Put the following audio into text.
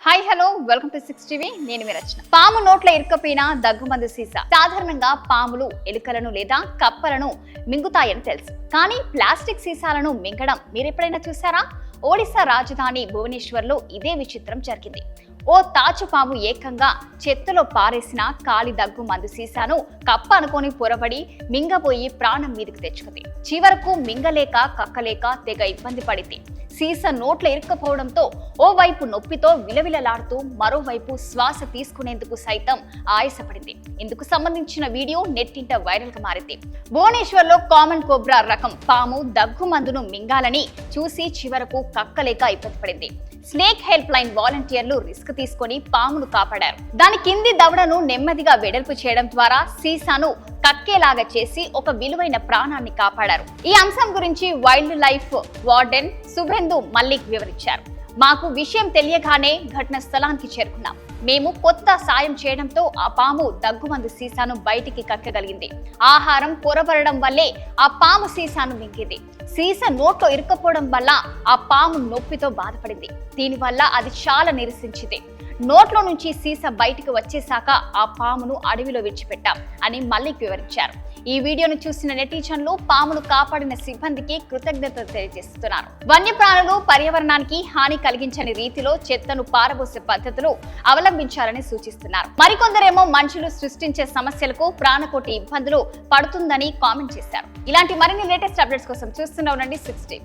Hi hello welcome to 6 TV నేను మీ రచన. పాము నోట్ల ఇరుక్కపోయిన దగ్గుమందు సీసా. సాధారణంగా పాములు ఎలుకలను లేదా కప్పలను మింగుతాయని తెలుసు, కానీ ప్లాస్టిక్ సీసాలను మింగడం మీరెప్పుడైనా చూసారా? ఒడిశా రాజధాని భువనేశ్వర్లో ఇదే విచిత్రం జరిగింది. ఓ తాచుపాము ఏకంగా చెత్తలో పారేసిన కాలి దగ్గు మందు సీసాను కప్ప అనుకొని పొరబడి మింగబోయి ప్రాణం మీదకు తెచ్చుకుంది. చివరకు మింగలేక కక్కలేక తెగ ఇబ్బంది పడింది. సీసా నోట్ల ఇరుక్కపోవడంతో ఓవైపు నొప్పితో విలవిలలాడుతూ మరోవైపు శ్వాస తీసుకునేందుకు సైతం ఆయాసపడింది. ఇందుకు సంబంధించిన వీడియో నెట్టింట వైరల్ గా మారింది. భువనేశ్వర్లో కామన్ కోబ్రా రకం పాము దగ్గు మందును మింగాలని చూసి చివరకు కక్కలేక ఇబ్బంది పడింది. స్నేక్ హెల్ప్ లైన్ వాలంటీర్లు రిస్క్ తీసుకొని పామును కాపాడారు. దాని కింది దవడను నెమ్మదిగా వెడల్పు చేయడం ద్వారా సీసాను కక్కేలాగా చేసి ఒక విలువైన ప్రాణాన్ని కాపాడారు. ఈ అంశం గురించి వైల్డ్ లైఫ్ వార్డెన్ సుబ్రేందు మల్లిక్ వివరించారు. మాకు విషయం తెలియగానే ఘటనా స్థలానికి చేరుకున్నాం. మేము కొత్త సాయం చేయడంతో ఆ పాము దగ్గుమందు సీసాను బయటికి కక్కగలిగింది. ఆహారం పొరబడడం వల్లే ఆ పాము సీసాను మింగింది. సీసా నోట్లో ఇరుక్కపోవడం వల్ల ఆ పాము నొప్పితో బాధపడింది. దీనివల్ల అది చాలా నిరసించింది. నోట్లో నుంచి సీసా బయటికి వచ్చేశాక ఆ పామును అడవిలో విడిచిపెట్టాం అని మల్లిక్ వివరించారు. ఈ వీడియోను చూసిన నెటిజన్లు పామును కాపాడిన సిబ్బందికి కృతజ్ఞతలు తెలియజేస్తున్నారు. వన్యప్రాణులు పర్యావరణానికి హాని కలిగించని రీతిలో చెత్తను పారబోసే పద్ధతులు అవలంబించాలని సూచిస్తున్నారు. మరికొందరేమో మనుషులు సృష్టించే సమస్యలకు ప్రాణకోటి ఇబ్బందులు పడుతుందని కామెంట్ చేశారు. ఇలాంటి మరిన్ని లేటెస్ట్ అప్డేట్స్ కోసం చూస్తూనే ఉండండి 6 టీవీ.